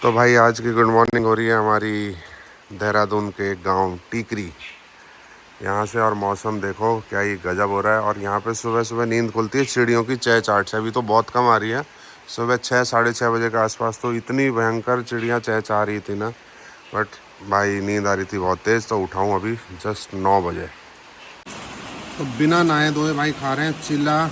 तो भाई आज की गुड मॉर्निंग हो रही है हमारी देहरादून के गांव टीकरी यहाँ से। और मौसम देखो क्या ही गजब हो रहा है। और यहाँ पे सुबह सुबह नींद खुलती है चिड़ियों की चहचहाट से। अभी तो बहुत कम आ रही है, सुबह 6 साढ़े 6 बजे के आसपास तो इतनी भयंकर चिड़ियाँ चहचहा रही थी ना। बट भाई नींद आ रही थी बहुत तेज़, तो उठाऊँ अभी जस्ट 9 बजे। तो बिना नहाए धोए भाई खा रहे हैं चिल्ला,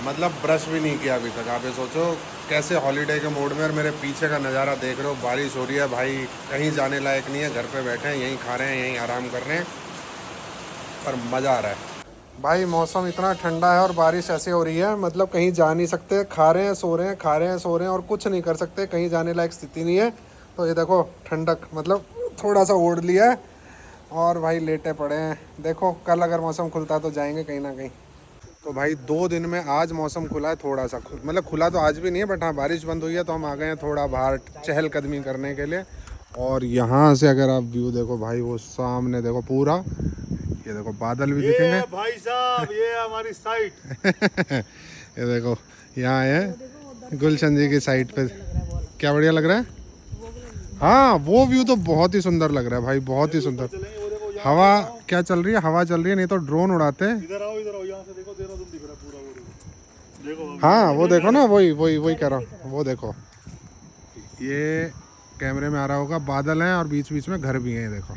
मतलब ब्रश भी नहीं किया अभी तक। आप ये सोचो कैसे हॉलीडे के मूड में। और मेरे पीछे का नज़ारा देख रहे हो, बारिश हो रही है भाई, कहीं जाने लायक नहीं है। घर पे बैठे हैं, यहीं खा रहे हैं, यहीं आराम कर रहे हैं, पर मज़ा आ रहा है भाई। मौसम इतना ठंडा है और बारिश ऐसे हो रही है, मतलब कहीं जा नहीं सकते, खा रहे हैं सो रहे हैं, खा रहे हैं सो रहे हैं और कुछ नहीं कर सकते, कहीं जाने लायक स्थिति नहीं है। तो ये देखो ठंडक, मतलब थोड़ा सा ओढ़ लिया है और भाई लेटे पड़े हैं। देखो कल अगर मौसम खुलता है तो जाएंगे कहीं ना कहीं। तो भाई 2 दिन में आज मौसम खुला है थोड़ा सा, मतलब खुला तो आज भी नहीं है, बट हाँ बारिश बंद हुई है तो हम आ गए हैं थोड़ा बाहर चहलकदमी करने के लिए। और यहाँ से अगर आप व्यू देखो भाई, वो सामने देखो पूरा, ये देखो बादल भी दिखेंगे भाई साहब, ये हमारी साइट। ये देखो यहाँ है गुलशन जी की साइड पे। क्या बढ़िया लग रहा है। हाँ वो व्यू तो बहुत ही सुंदर लग रहा है भाई, बहुत ही सुंदर। हवा क्या चल रही है, हवा चल रही है, नहीं तो ड्रोन उड़ाते हैं। इधर आओ, यहाँ से देखो देहरादून दिख रहा है पूरा। वो देखो हाँ वो देखो ना, वही वही वही कह रहा हूँ, वो देखो ये कैमरे में आ रहा होगा, बादल हैं और बीच बीच में घर भी हैं, ये देखो।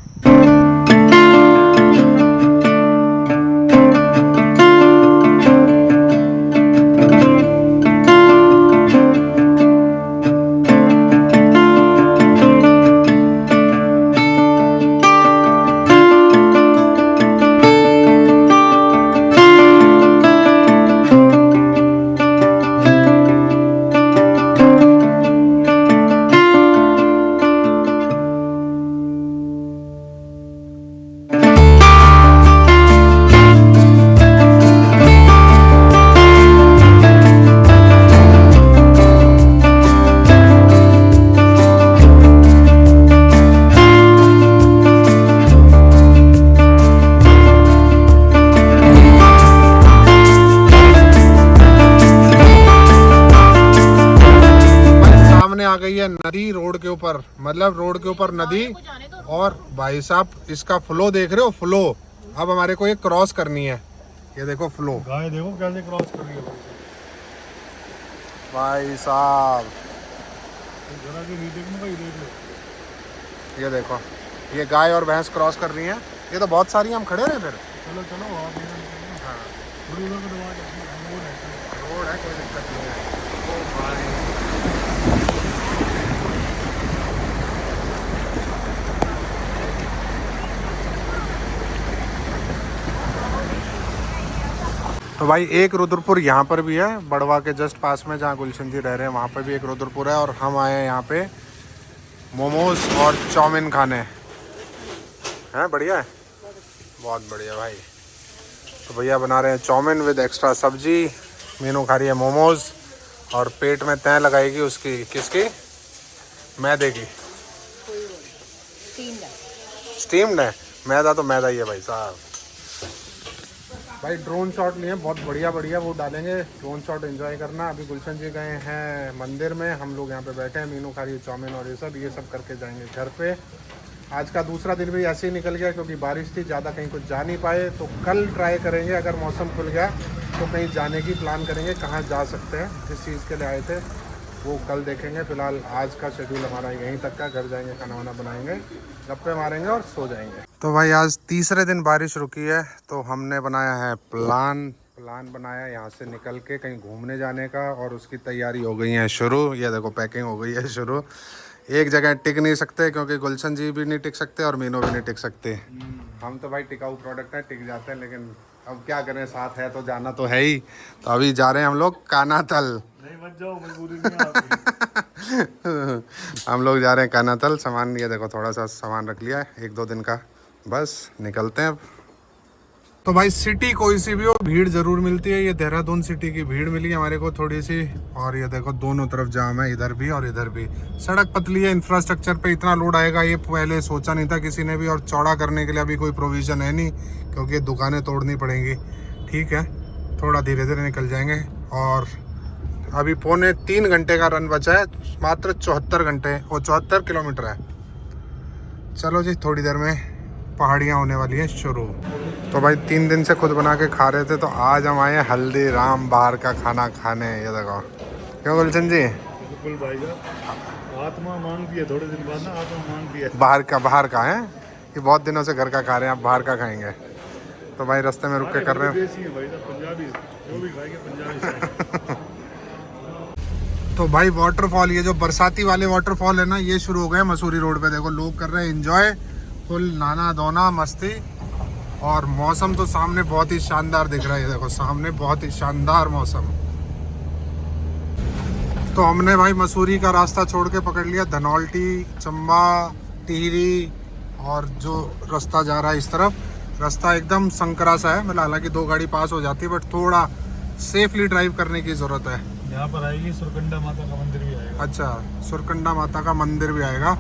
आ गई है नदी रोड के ऊपर, मतलब रोड के ऊपर नदी। और भाई साहब इसका फ्लो देख रहे हो, फ्लो अब हमारे को ये क्रॉस करनी है। ये देखो फ्लो, गाय देखो कैसे क्रॉस कर रही है भाई साहब। जरा भी नहीं देखने का, ये देखो ये गाय और भैंस क्रॉस कर रही हैं। ये तो बहुत सारी, हम खड़े हैं फिर। चलो चलो हाँ, थोड़ी उधर को दबा के रोड है, कोई दिक्कत नहीं है। ओ भाई तो भाई एक रुद्रपुर यहाँ पर भी है, बड़वा के जस्ट पास में, जहाँ गुलशन जी रह रहे हैं वहाँ पर भी एक रुद्रपुर है। और हम आए हैं यहाँ पे मोमोज और चाउमीन खाने हैं। बढ़िया है, बहुत बढ़िया भाई। तो भैया बना रहे हैं चाउमीन विद एक्स्ट्रा सब्जी, मीनू खा रही है मोमोज और पेट में तय लगाएगी उसकी, किसकी, मैदे की। स्टीम्ड है, मैदा तो मैदा ही है भाई साहब। भाई ड्रोन शॉट लिए बहुत बढ़िया बढ़िया, वो डालेंगे, ड्रोन शॉट एंजॉय करना। अभी गुलशन जी गए हैं मंदिर में, हम लोग यहाँ पे बैठे हैं, मीनू खा रही है चाउमीन और ये सब करके जाएंगे घर पे। आज का दूसरा दिन भी ऐसे ही निकल गया क्योंकि बारिश थी, ज़्यादा कहीं कुछ जा नहीं पाए। तो कल ट्राई करेंगे, अगर मौसम खुल गया तो कहीं जाने की प्लान करेंगे। कहाँ जा सकते हैं, जिस चीज़ के लिए आए थे वो कल देखेंगे। फिलहाल आज का शेड्यूल हमारा यहीं तक का, घर जाएंगे, खाना वाना बनाएंगे, गप्पे मारेंगे और सो जाएंगे। तो भाई आज तीसरे दिन बारिश रुकी है, तो हमने बनाया है प्लान बनाया यहाँ से निकल के कहीं घूमने जाने का, और उसकी तैयारी हो गई है शुरू। ये देखो पैकिंग हो गई है शुरू। एक जगह टिक नहीं सकते क्योंकि गुलशन जी भी नहीं टिक सकते और मीनू भी नहीं टिक सकते। हम तो भाई टिकाऊ प्रोडक्ट है, टिक जाते हैं, लेकिन अब क्या करें, साथ है तो जाना तो है ही। तो अभी जा रहे हैं हम लोग कानातल। नहीं मत जाओ, मजबूरी नहीं आती। हम लोग जा रहे हैं कानातल। सामान ये देखो, थोड़ा सा सामान रख लिया है 1-2 दिन का, बस निकलते हैं अब। तो भाई सिटी कोई सी भी हो, भीड़ जरूर मिलती है। ये देहरादून सिटी की भीड़ मिली हमारे को थोड़ी सी। और ये देखो दोनों तरफ जाम है, इधर भी और इधर भी। सड़क पतली है, इंफ्रास्ट्रक्चर पे इतना लोड आएगा ये पहले सोचा नहीं था किसी ने भी। और चौड़ा करने के लिए अभी कोई प्रोविज़न है नहीं, क्योंकि दुकानें तोड़नी पड़ेंगी। ठीक है, थोड़ा धीरे धीरे निकल जाएंगे। और अभी 2.25 घंटे का रन बचा है, मात्र 74 घंटे और 74 किलोमीटर है। चलो जी, थोड़ी देर में पहाड़ियाँ होने वाली हैं शुरू। तो भाई 3 दिन से खुद बना के खा रहे थे, तो आज हम आए हल्दीराम बाहर का खाना खाने। ये देखो, क्यों गुलशन जी? बिल्कुल भाई साहब, आत्मा मांगती है थोड़े दिन बाद ना, आत्मा मांगती है। बाहर का है कि बहुत दिनों से घर का खा रहे हैं, आप बाहर का खाएंगे। तो भाई रास्ते में रुक के कर रहे हैं। देसी है भाई साहब, पंजाबी, जो भी खाएंगे पंजाबी स्टाइल। तो भाई वाटरफॉल, ये जो बरसाती वाले वाटरफॉल है ना, ये शुरू हो गए मसूरी रोड पे। देखो लोग कर रहे हैं एंजॉय, फुल नाना धोना मस्ती। और मौसम तो सामने बहुत ही शानदार दिख रहा है। ये देखो सामने बहुत ही शानदार मौसम। तो हमने भाई मसूरी का रास्ता छोड़ के पकड़ लिया धनौल्टी, चंबा, टिहरी, और जो रास्ता जा रहा है इस तरफ, रास्ता एकदम संकरा सा है। मतलब हालांकि 2 गाड़ी पास हो जाती है, बट थोड़ा सेफली ड्राइव करने की ज़रूरत है। यहाँ पर आएगी सुरकंडा माता का मंदिर भी आएगा। अच्छा, सुरकंडा माता का मंदिर भी आएगा।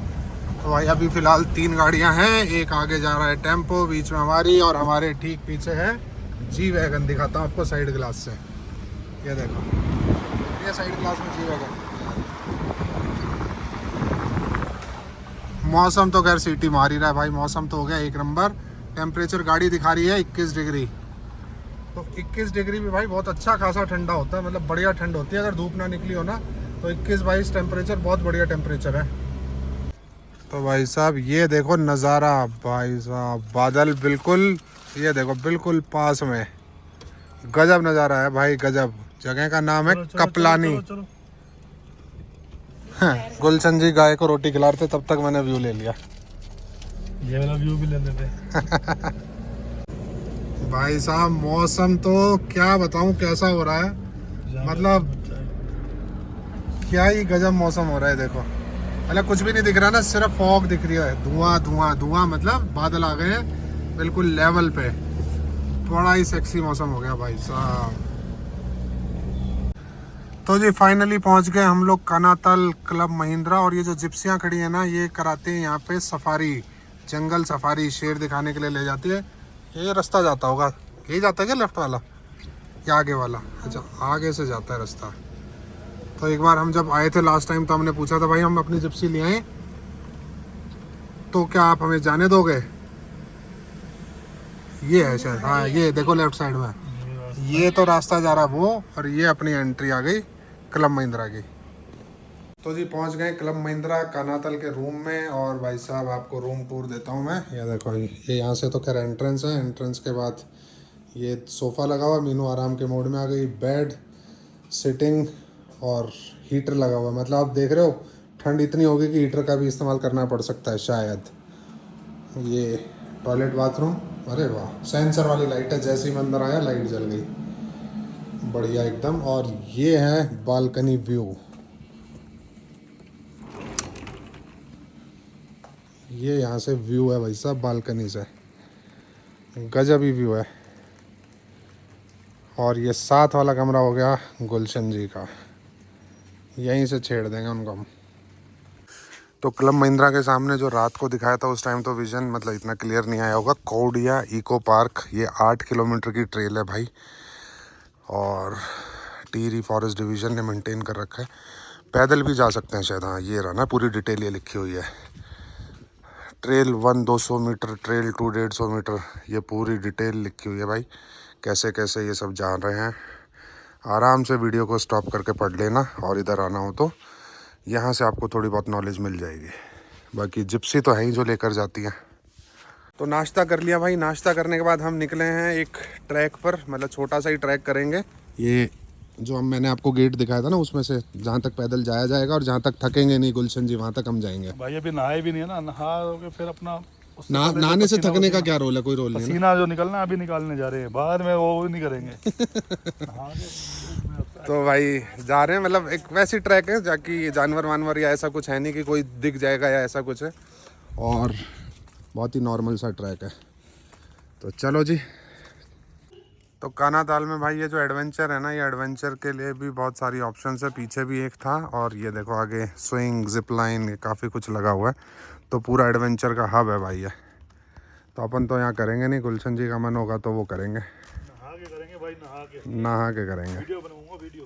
तो भाई अभी फ़िलहाल 3 गाड़ियाँ हैं, एक आगे जा रहा है टेम्पो, बीच में हमारी, और हमारे ठीक पीछे है जी वैगन। दिखाता हूँ आपको साइड ग्लास से, ये देखो, ये साइड ग्लास में जी वैगन। मौसम तो खैर सीटी मार ही रहा है भाई, मौसम तो हो गया 1 नंबर। टेम्परेचर गाड़ी दिखा रही है 21 डिग्री। तो 21 डिग्री भी भाई बहुत अच्छा खासा ठंडा होता है, मतलब बढ़िया ठंड होती है। अगर धूप ना निकली हो ना तो 21-22 टेम्परेचर बहुत बढ़िया टेम्परेचर है। तो भाई साहब ये देखो नज़ारा, भाई साहब बादल बिल्कुल, ये देखो बिल्कुल पास में। गजब नज़ारा है भाई, गजब। जगह का नाम है कपलानी। चलो। गुलशन जी गाय को रोटी खिला रहे थे, तब तक मैंने व्यू ले लिया। ये वाला व्यू भी ले लेते हैं। भाई साहब मौसम तो क्या बताऊं कैसा हो रहा है, मतलब क्या ही गजब मौसम हो रहा है। देखो मतलब कुछ भी नहीं दिख रहा ना, सिर्फ फॉग दिख रही है, धुआं धुआं धुआं, मतलब बादल आ गए हैं बिल्कुल लेवल पे। बड़ा ही सेक्सी मौसम हो गया भाई साहब। तो जी फाइनली पहुंच गए हम लोग कानातल क्लब महिंद्रा। और ये जो जिप्सियां खड़ी है ना, ये कराते हैं यहाँ पे सफारी, जंगल सफारी, शेर दिखाने के लिए ले जाती है। ये रास्ता जाता होगा, यही जाता है क्या लेफ्ट वाला या आगे वाला? अच्छा आगे से जाता है रास्ता। तो एक बार हम जब आए थे लास्ट टाइम, तो हमने पूछा था भाई हम अपनी जिप्सी ले आए तो क्या आप हमें जाने दोगे? ये है शायद, हाँ ये देखो लेफ्ट साइड में, ये तो रास्ता जा रहा है वो, और ये अपनी एंट्री आ गई क्लब महिंद्रा की। तो जी पहुंच गए क्लब महिंद्रा कानातल के रूम में। और भाई साहब आपको रूम टूर देता हूं मैं। ये देखो, ये यहाँ से तो खैर एंट्रेंस है। एंट्रेंस के बाद ये सोफ़ा लगा हुआ, मीनू आराम के मोड में आ गई, बेड, सिटिंग और हीटर लगा हुआ। मतलब आप देख रहे हो ठंड इतनी होगी कि हीटर का भी इस्तेमाल करना पड़ सकता है शायद। ये टॉयलेट बाथरूम, अरे वाह, सेंसर वाली लाइट है, जैसे ही मैं अंदर आया लाइट जल गई, बढ़िया एकदम। और ये है बालकनी व्यू, ये यहाँ से व्यू है भाई साहब बालकनी से, गजब ही व्यू है। और ये साथ वाला कमरा हो गया गुलशन जी का, यहीं से छेड़ देंगे उनको हम। तो क्लब महिंद्रा के सामने जो रात को दिखाया था उस टाइम तो विजन मतलब इतना क्लियर नहीं आया होगा। कौडिया इको पार्क, ये 8 किलोमीटर की ट्रेल है भाई, और टिहरी फॉरेस्ट डिवीज़न ने मेंटेन कर रखा है। पैदल भी जा सकते हैं शायद, हाँ ये रहा ना, पूरी डिटेल ये लिखी हुई है। ट्रेल 1 200 मीटर, ट्रेल 2 150 मीटर, ये पूरी डिटेल लिखी हुई है भाई, कैसे कैसे ये सब जान रहे हैं। आराम से वीडियो को स्टॉप करके पढ़ लेना, और इधर आना हो तो यहाँ से आपको थोड़ी बहुत नॉलेज मिल जाएगी। बाकी जिप्सी तो है ही जो लेकर जाती है। तो नाश्ता कर लिया भाई, नाश्ता करने के बाद हम निकले हैं एक ट्रैक पर, मतलब छोटा सा ही ट्रैक करेंगे। ये जो हम मैंने आपको गेट दिखाया था ना, उसमें से जहाँ तक पैदल जाया जाएगा, और जहाँ तक थकेंगे नहीं गुलशन जी वहाँ तक हम जाएंगे। भाई अभी नहाए भी नहीं है ना, नहा के फिर अपना नहाने से थकने का क्या रोल है? कोई रोल नहीं है ना। पसीना जो निकलना अभी निकालने जा रहे हैं, बाद में वो नहीं करेंगे। नहा के तो भाई जा रहे हैं, मतलब एक वैसी ट्रैक है जाकि जानवर वानवर या ऐसा कुछ है नहीं कि कोई दिख जाएगा या ऐसा कुछ है, और बहुत ही नॉर्मल सा ट्रैक है। तो चलो जी। तो कानाताल में भाई ये जो एडवेंचर है ना, ये एडवेंचर के लिए भी बहुत सारी ऑप्शंस है। पीछे भी एक था, और ये देखो आगे स्विंग, जिप लाइन, ये काफ़ी कुछ लगा हुआ है। तो पूरा एडवेंचर का हब है भाई ये। तो अपन तो यहाँ करेंगे नहीं, गुलशन जी का मन होगा तो वो करेंगे, नहा के करेंगे भाई, नहा के नहा के करेंगे। वीडियो बनाऊंगा वीडियो।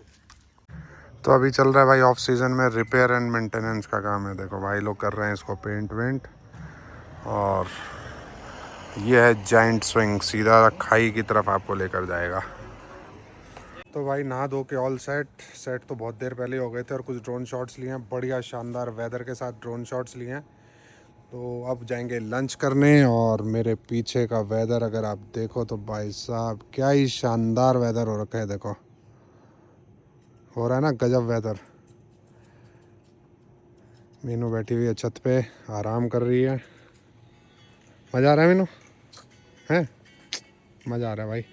तो अभी चल रहा है भाई ऑफ सीज़न में रिपेयर एंड मेंटेनेंस का काम है। देखो भाई लोग कर रहे हैं इसको पेंट वेंट। और ये है जाइंट स्विंग, सीधा खाई की तरफ आपको लेकर जाएगा। तो भाई नहा धो के ऑल सेट तो बहुत देर पहले हो गए थे और कुछ ड्रोन शॉट्स लिए हैं, बढ़िया शानदार वेदर के साथ ड्रोन शॉट्स लिए हैं। तो अब जाएंगे लंच करने। और मेरे पीछे का वेदर अगर आप देखो तो भाई साहब क्या ही शानदार वेदर हो रखा है। देखो हो रहा है ना गजब वेदर। मीनू बैठी हुई है छत पे, आराम कर रही है। मज़ा आ रहा है मीनू? हैं मज़ा आ रहा है भाई।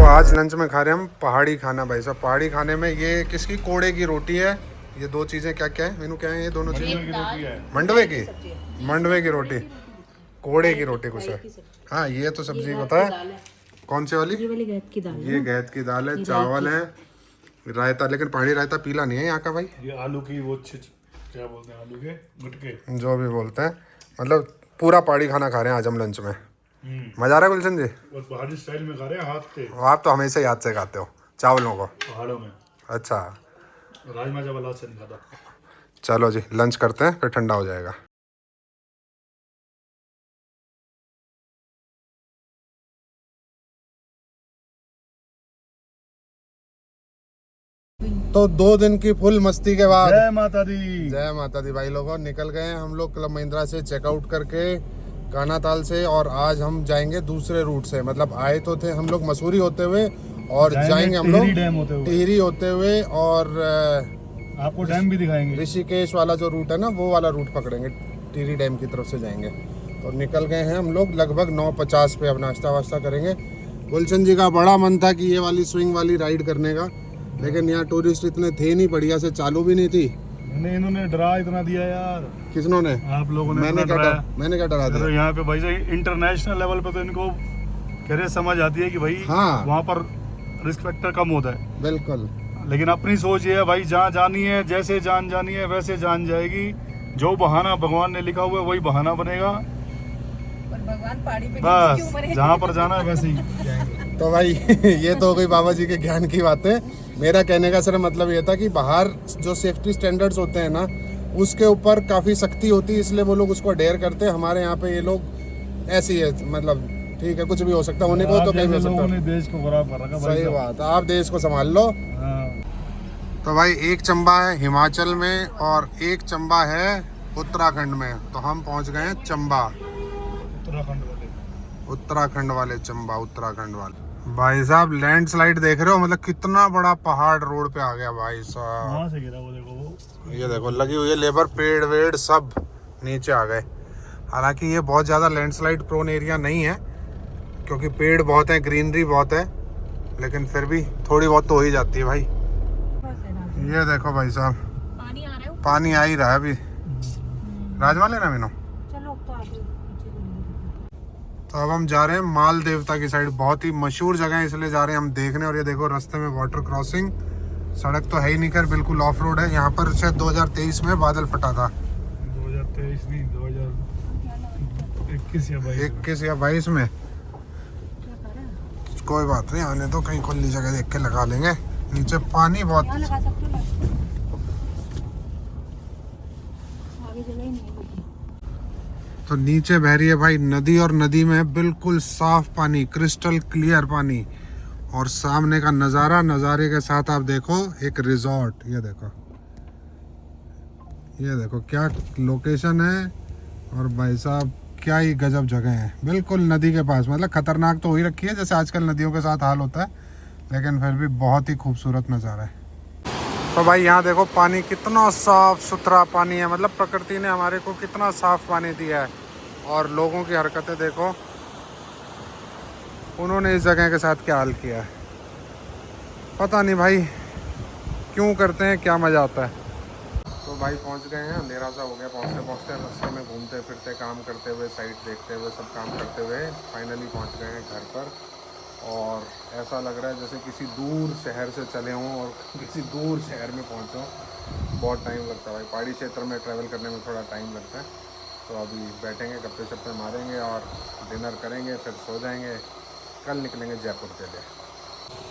आज लंच में खा रहे हैं हम पहाड़ी खाना भाई साहब। पहाड़ी खाने में ये किसकी कोड़े की रोटी है। ये दो चीज़ें क्या क्या है मीनू, क्या है ये दोनों चीज़ें? मंडवे की रोटी, कोड़े की रोटी कुछ है। हाँ ये तो सब्जी पता है कौन सी वाली, ये गैद की दाल है, चावल है, रायता। लेकिन पहाड़ी रायता पीला नहीं है यहाँ का भाई। ये आलू की वो क्या बोलते हैं, आलू के गुटके जो भी बोलते हैं, मतलब पूरा पहाड़ी खाना खा रहे हैं आज हम लंच में। मजा आ रहा है गुलशन जी? और पहाड़ी स्टाइल में खा रहे हैं, हाथ पे। आप तो हमेशा याद से खाते हो चावलों को पहाड़ों में। अच्छा, राजमा चावल हाथ से नहीं खाता। चलो जी लंच करते हैं फिर ठंडा हो जाएगा। तो 2 दिन की फुल मस्ती के बाद जय माता दी, जय माता दी भाई लोगों, निकल गए हैं हम लोग क्लब महिंद्रा से चेकआउट करके कानाताल से। और आज हम जाएंगे दूसरे रूट से, मतलब आए तो थे हम लोग मसूरी होते हुए और जाएंगे हम लोग टिहरी होते हुए। और आपको डैम भी दिखाएंगे। ऋषिकेश वाला जो रूट है ना वो वाला रूट पकड़ेंगे, टिहरी डैम की तरफ से जाएंगे। तो निकल गए हैं हम लोग लगभग 9:50 पे। अब नाश्ता वास्ता करेंगे। गुलशन जी का बड़ा मन था कि ये वाली स्विंग वाली राइड करने का, लेकिन यहाँ टूरिस्ट इतने थे नहीं, बढ़िया से चालू भी नहीं थी। इन्होंने डरा इतना दिया यार। किसनों ने? आप लोगों ने। मैंने क्या डरा दिया? यहाँ पे भाई इंटरनेशनल लेवल पे तो इनको कह समझ आती है कि भाई हाँ वहाँ पर रिस्क फैक्टर कम होता है। बिल्कुल। लेकिन अपनी सोच ये है भाई, जहाँ जानी है, जैसे जान जानी है वैसे जान जाएगी। जो बहाना भगवान ने लिखा हुआ है वही बहाना बनेगा। भगवान पहाड़ी पे बस जहाँ पर जाना है वैसे ही। तो भाई ये तो हो गई बाबा जी के ज्ञान की बातें। मेरा कहने का सिर्फ मतलब ये था कि बाहर जो सेफ्टी स्टैंडर्ड्स होते हैं ना उसके ऊपर काफ़ी सख्ती होती है, इसलिए वो लोग उसको डेयर करते हैं। हमारे यहाँ पे ये लोग ऐसे ही है, मतलब ठीक है कुछ भी हो सकता है, होने को तो कहीं भी हो सकता है। देश को खराब कर रखा। सही बात, आप देश को संभाल लो। तो भाई एक चंबा है हिमाचल में और एक चंबा है उत्तराखंड में। तो हम पहुँच गए हैं चंबा, उत्तराखंड वाले चंबा, उत्तराखंड वाले। भाई साहब लैंडस्लाइड देख रहे हो, मतलब कितना बड़ा पहाड़ रोड पे आ गया भाई साहब। वहाँ से गिरा वो देखो, ये देखो लगी हुई है लेबर, पेड़ वेड़ सब नीचे आ गए। हालांकि ये बहुत ज़्यादा लैंडस्लाइड प्रोन एरिया नहीं है क्योंकि पेड़ बहुत है, ग्रीनरी बहुत है, लेकिन फिर भी थोड़ी बहुत तो हो ही जाती है भाई। ये देखो भाई साहब पानी आ रहा है, पानी आ ही रहा है अभी। राजमा लेना मीनू? चलो तो आगे। तो अब हम जा रहे हैं माल देवता की साइड, बहुत ही मशहूर जगह है इसलिए जा रहे हैं हम देखने। और ये देखो रास्ते में वाटर क्रॉसिंग, सड़क तो है ही नहीं, कर बिल्कुल ऑफ रोड है। यहाँ पर शायद 2023 में बादल फटा था। 2023 नहीं, 2021 या 22 में। कोई बात नहीं, आने तो कहीं खुली जगह देख के लगा लेंगे। नीचे पानी बहुत, लगा सकते हो, आगे जगह ही नहीं है। तो नीचे बह रही है भाई नदी और नदी में बिल्कुल साफ पानी, क्रिस्टल क्लियर पानी। और सामने का नज़ारा, नज़ारे के साथ आप देखो एक रिजॉर्ट। ये देखो क्या लोकेशन है। और भाई साहब क्या ही गजब जगह है, बिल्कुल नदी के पास। मतलब खतरनाक तो हो ही रखी है जैसे आजकल नदियों के साथ हाल होता है, लेकिन फिर भी बहुत ही खूबसूरत नज़ारा है। तो भाई यहाँ देखो पानी कितना साफ सुथरा पानी है, मतलब प्रकृति ने हमारे को कितना साफ पानी दिया है। और लोगों की हरकतें देखो, उन्होंने इस जगह के साथ क्या हाल किया है पता नहीं भाई, क्यों करते हैं, क्या मज़ा आता है। तो भाई पहुंच गए हैं, अंधेरा सा हो गया पहुंचते पहुंचते। रास्ते में घूमते फिरते काम करते हुए साइट देखते हुए सब काम करते हुए फाइनली पहुंच गए हैं घर पर। और ऐसा लग रहा है जैसे किसी दूर शहर से चले हों और किसी दूर शहर में पहुँचो। बहुत टाइम लगता है भाई, पहाड़ी क्षेत्र में ट्रैवल करने में थोड़ा टाइम लगता है। तो अभी बैठेंगे, गप्पे शप्पे मारेंगे और डिनर करेंगे, फिर सो जाएंगे। कल निकलेंगे जयपुर के लिए।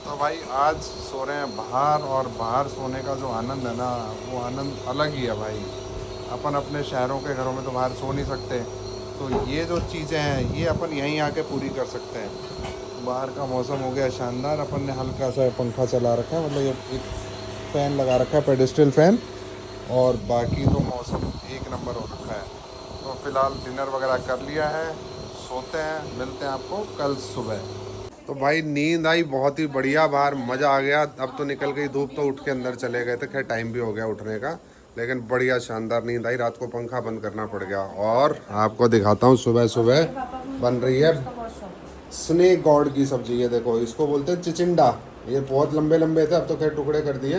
तो भाई आज सो रहे हैं बाहर, और बाहर सोने का जो आनंद है ना, वो आनंद अलग ही है भाई। अपन अपने शहरों के घरों में तो बाहर सो नहीं सकते, तो ये जो चीज़ें हैं ये अपन यहीं आके पूरी कर सकते हैं। बाहर का मौसम हो गया शानदार, अपन ने हल्का सा पंखा चला रखा है, मतलब ये एक फ़ैन लगा रखा है, पेडेस्ट्रियल फ़ैन, और बाकी तो मौसम एक नंबर हो रखा है। तो फ़िलहाल डिनर वगैरह कर लिया है, सोते हैं, मिलते हैं आपको कल सुबह। तो भाई नींद आई बहुत ही बढ़िया, बाहर मज़ा आ गया। अब तो निकल गई धूप, तो उठ के अंदर चले गए थे, खैर टाइम भी हो गया उठने का, लेकिन बढ़िया शानदार नींद आई। रात को पंखा बंद करना पड़ गया। और आपको दिखाता हूँ, सुबह सुबह बन रही है स्नेक गॉड की सब्जी। ये देखो, इसको बोलते हैं चिचिंडा। ये बहुत लंबे लंबे थे, अब तो खैर टुकड़े कर दिए,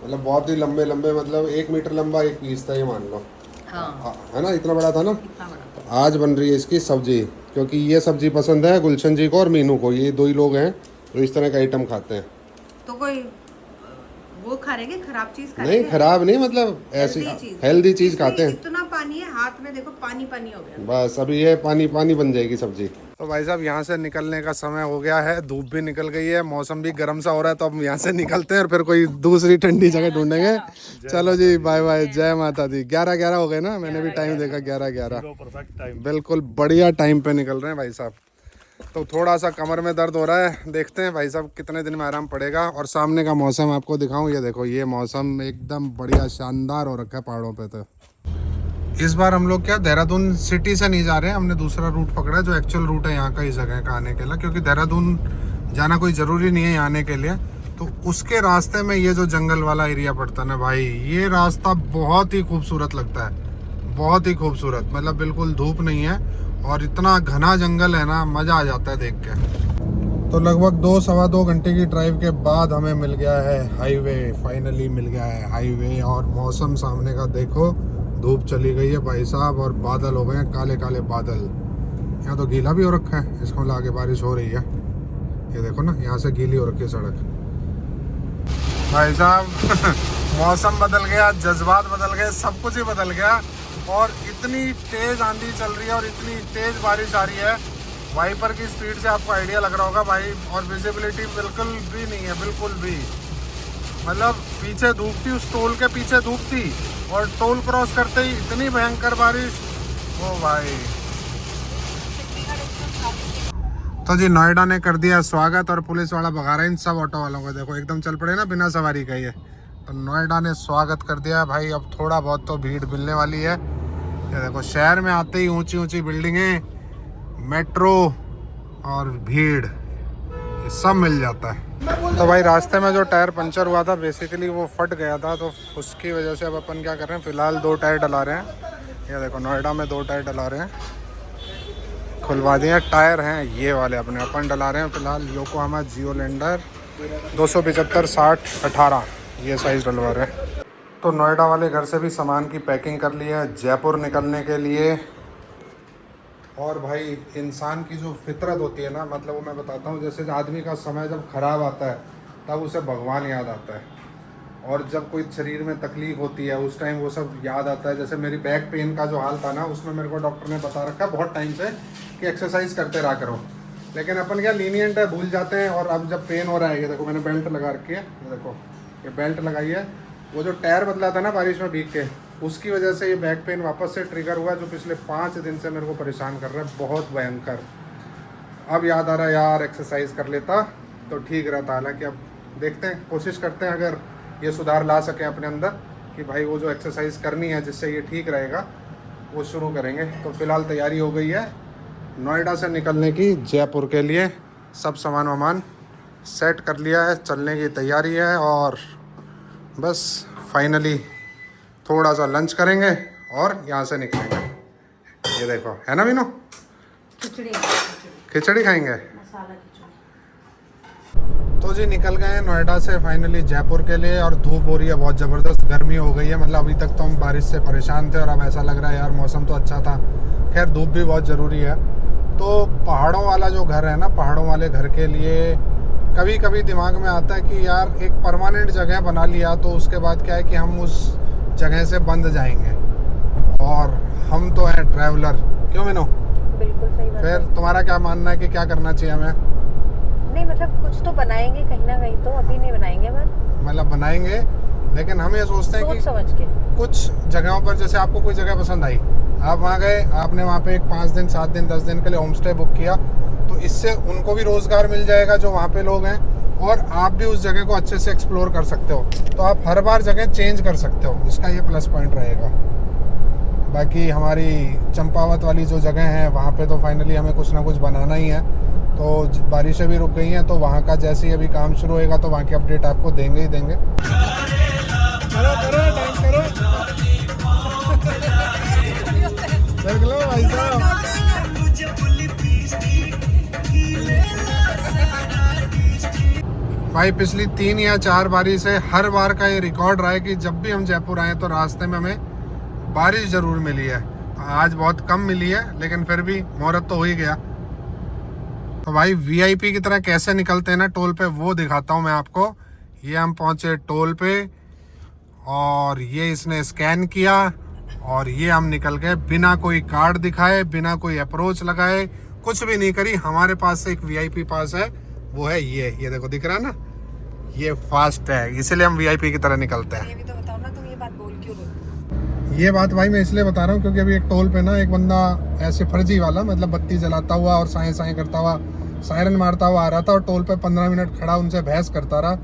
मतलब बहुत ही लंबे लंबे, मतलब 1 मीटर लंबा एक पीस था ये, मान लो। हाँ। है ना, इतना बड़ा था ना। आज बन रही है इसकी सब्जी, क्योंकि ये सब्जी पसंद है गुलशन जी को और मीनू को। ये 2 ही लोग हैं जो इस तरह का आइटम खाते हैं। तो कोई वो खा रहे हैं, खराब चीज खा नहीं, खराब नहीं, मतलब ऐसी हेल्दी चीज खाते हैं। इतना पानी है हाथ में, देखो पानी पानी हो गया। बस अभी ये पानी पानी बन जाएगी सब्जी। तो भाई साहब यहाँ से निकलने का समय हो गया है, धूप भी निकल गई है, मौसम भी गर्म सा हो रहा है, तो अब यहाँ से निकलते हैं और फिर कोई दूसरी ठंडी जगह ढूंढेंगे। चलो जी, बाय बाय, जय माता दी। 11:11 हो गए ना, मैंने भी टाइम देखा, 11:11 परफेक्ट टाइम। बिल्कुल बढ़िया टाइम पे निकल रहे हैं भाई साहब। तो थोड़ा सा कमर में दर्द हो रहा है, देखते हैं भाई साहब कितने दिन में आराम पड़ेगा। और सामने का मौसम आपको दिखाऊं, ये देखो, ये मौसम एकदम बढ़िया शानदार हो रखा है पहाड़ों पे। तो इस बार हम लोग क्या देहरादून सिटी से नहीं जा रहे हैं, हमने दूसरा रूट पकड़ा है जो एक्चुअल रूट है यहाँ का, इस जगह का आने के लिए, क्योंकि देहरादून जाना कोई ज़रूरी नहीं है यहाँ आने के लिए। तो उसके रास्ते में ये जो जंगल वाला एरिया पड़ता है ना भाई, ये रास्ता बहुत ही खूबसूरत लगता है, बहुत ही खूबसूरत। मतलब बिल्कुल धूप नहीं है और इतना घना जंगल है ना, मज़ा आ जाता है देख के। तो लगभग 2-2.25 घंटे की ड्राइव के बाद हमें मिल गया है हाईवे, फाइनली मिल गया है हाईवे। और मौसम सामने का देखो, धूप चली गई है भाई साहब, और बादल हो गए हैं काले काले बादल। यहाँ तो गीला भी हो रखा है, इसको ला के बारिश हो रही है। ये देखो ना, यहाँ से गीली हो रखी है सड़क भाई साहब। मौसम बदल गया, जज्बात बदल गए, सब कुछ ही बदल गया। और इतनी तेज़ आंधी चल रही है और इतनी तेज़ बारिश आ रही है, वाइपर की स्पीड से आपको आइडिया लग रहा होगा भाई। और विजिबिलिटी बिल्कुल भी नहीं है, बिल्कुल भी। मतलब पीछे धूप थी, उस टोल के पीछे धूप थी, और टोल क्रॉस करते ही इतनी भयंकर बारिश, ओ भाई। तो जी नोएडा ने कर दिया स्वागत, और पुलिस वाला भगा रहा है इन सब ऑटो वालों को। देखो एकदम चल पड़े ना बिना सवारी का ये। तो नोएडा ने स्वागत कर दिया भाई। अब थोड़ा बहुत तो भीड़ मिलने वाली है। ये देखो, शहर में आते ही ऊंची ऊंची बिल्डिंगें, मेट्रो और भीड़, ये सब मिल जाता है। तो भाई रास्ते में जो टायर पंचर हुआ था, बेसिकली वो फट गया था, तो उसकी वजह से अब अपन क्या कर रहे हैं, फ़िलहाल 2 टायर डला रहे हैं। ये देखो, नोएडा में 2 टायर डला रहे हैं, खुलवा दिए टायर हैं ये वाले अपने। अपन डला रहे हैं फ़िलहाल योकोहामा जियोलैंडर 275/60/18, ये साइज़ डलवा रहे हैं। तो नोएडा वाले घर से भी सामान की पैकिंग कर ली है जयपुर निकलने के लिए। और भाई इंसान की जो फितरत होती है ना, मतलब वो मैं बताता हूँ, जैसे आदमी का समय जब ख़राब आता है तब उसे भगवान याद आता है, और जब कोई शरीर में तकलीफ़ होती है उस टाइम वो सब याद आता है। जैसे मेरी बैक पेन का जो हाल था ना, उसमें मेरे को डॉक्टर ने बता रखा है बहुत टाइम से कि एक्सरसाइज करते रहा करो, लेकिन अपन क्या लीनियंट है, भूल जाते हैं। और अब जब पेन हो रहा है, ये देखो मैंने बेल्ट लगा रखी है, ये देखो ये बेल्ट लगाई है। वो जो टायर बदला था ना बारिश में भीग के, उसकी वजह से ये बैक पेन वापस से ट्रिगर हुआ, जो पिछले 5 दिन से मेरे को परेशान कर रहा है, बहुत भयंकर। अब याद आ रहा है यार एक्सरसाइज कर लेता तो ठीक रहता। हालांकि अब देखते हैं, कोशिश करते हैं अगर ये सुधार ला सकें अपने अंदर कि भाई वो जो एक्सरसाइज करनी है जिससे ये ठीक रहेगा, वो शुरू करेंगे। तो फ़िलहाल तैयारी हो गई है नोएडा से निकलने की जयपुर के लिए। सब सामान वामान सेट कर लिया है, चलने की तैयारी है। और बस फाइनली थोड़ा सा लंच करेंगे और यहाँ से निकलेंगे। ये देखो, है ना मीनू, खिचड़ी खिचड़ी खाएंगे। मसाला खिचड़ी। तो जी निकल गए हैं नोएडा से फाइनली जयपुर के लिए, और धूप हो रही है बहुत ज़बरदस्त, गर्मी हो गई है। मतलब अभी तक तो हम बारिश से परेशान थे और अब ऐसा लग रहा है यार मौसम तो अच्छा था, खैर धूप भी बहुत ज़रूरी है। तो पहाड़ों वाला जो घर है ना, पहाड़ों वाले घर के लिए कभी कभी दिमाग में आता है कि यार एक परमानेंट जगह बना लिया तो उसके बाद क्या है कि हम उस जगह से बंद जाएंगे, और हम तो हैं ट्रैवलर, क्यों मीनू? बिल्कुल सही बात फिर है। तुम्हारा क्या मानना है कि क्या करना चाहिए हमें? नहीं मतलब कुछ तो बनाएंगे कहीं ना कहीं, तो अभी नहीं बनाएंगे बस मतलब बनाएंगे, लेकिन हम ये सोचते हैं सोच कि समझ के। कुछ जगहों पर, जैसे आपको कोई जगह पसंद आई, आप वहाँ गए, आपने वहाँ पे एक 5 दिन 7 दिन 10 दिन के लिए होम स्टे बुक किया, तो इससे उनको भी रोज़गार मिल जाएगा जो वहाँ पे लोग हैं, और आप भी उस जगह को अच्छे से एक्सप्लोर कर सकते हो। तो आप हर बार जगह चेंज कर सकते हो, इसका ये प्लस पॉइंट रहेगा। बाकी हमारी चंपावत वाली जो जगह है वहाँ पे तो फाइनली हमें कुछ ना कुछ बनाना ही है। तो बारिशें भी रुक गई हैं, तो वहाँ का जैसे ही अभी काम शुरू होएगा तो वहाँ की अपडेट आपको देंगे ही देंगे। करो करो डांस करो, देख लो भाई साहब। भाई पिछली 3 या 4 बारिश से हर बार का ये रिकॉर्ड रहा है कि जब भी हम जयपुर आए तो रास्ते में हमें बारिश ज़रूर मिली है। आज बहुत कम मिली है, लेकिन फिर भी मुहूर्त तो हो ही गया। तो भाई वीआईपी की तरह कैसे निकलते हैं ना टोल पे, वो दिखाता हूँ मैं आपको। ये हम पहुँचे टोल पे, और ये इसने स्कैन किया, और ये हम निकल गए बिना कोई कार्ड दिखाए, बिना कोई अप्रोच लगाए, कुछ भी नहीं करी। हमारे पास से एक वीआईपी पास है, वो है ये देखो, दिख रहा है ना, ये फास्ट है, इसलिए हम वीआईपी की तरह निकलते हैं। ये भी तो बताओ ना, तुम ये बात बोल क्यों रहे हो? ये बात भाई मैं इसलिए बता रहा हूँ क्योंकि अभी एक टोल पे ना एक बंदा ऐसे फर्जी वाला, मतलब बत्ती जलाता हुआ और साए साए करता हुआ, सायरन मारता हुआ आ रहा था, और टोल पे 15 मिनट खड़ा उनसे बहस करता रहा।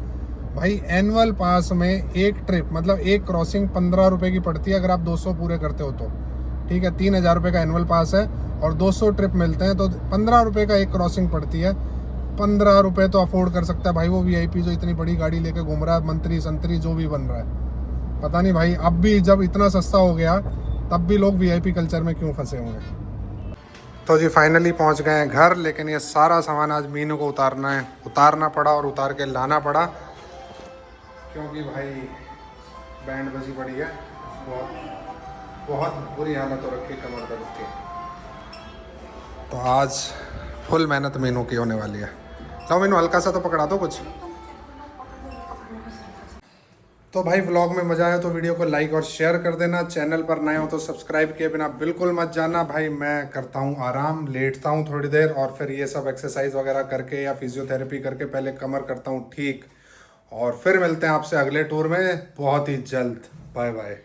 भाई एनुअल पास में एक ट्रिप, मतलब एक क्रॉसिंग 15 रुपये की पड़ती है अगर आप 200 पूरे करते हो तो, ठीक है। 3000 रुपये का एनुअल पास है और 200 ट्रिप मिलते हैं, तो 15 रुपये का एक क्रॉसिंग पड़ती है। 15 रुपये तो अफोर्ड कर सकता है भाई वो वीआईपी जो इतनी बड़ी गाड़ी लेके घूम रहा है, मंत्री संतरी जो भी बन रहा है। पता नहीं भाई, अब भी जब इतना सस्ता हो गया तब भी लोग वीआईपी कल्चर में क्यों फंसे होंगे। तो जी फाइनली पहुंच गए हैं घर, लेकिन ये सारा सामान आज मीनू को उतारना पड़ा और उतार के लाना पड़ा, क्योंकि भाई बैंड बजी पड़ी है, बहुत बुरी हालत हो रखी कमर दर्द की। तो आज फुल मेहनत मीनू की होने वाली है। लो मीनू हल्का सा तो पकड़ा दो कुछ। तो भाई व्लॉग में मज़ा आया तो वीडियो को लाइक और शेयर कर देना, चैनल पर नए हो तो सब्सक्राइब किए बिना बिल्कुल मत जाना। भाई मैं करता हूँ आराम, लेटता हूँ थोड़ी देर, और फिर ये सब एक्सरसाइज वगैरह करके या फिजियोथेरेपी करके पहले कमर करता हूँ ठीक, और फिर मिलते हैं आपसे अगले टूर में बहुत ही जल्द। Bye bye.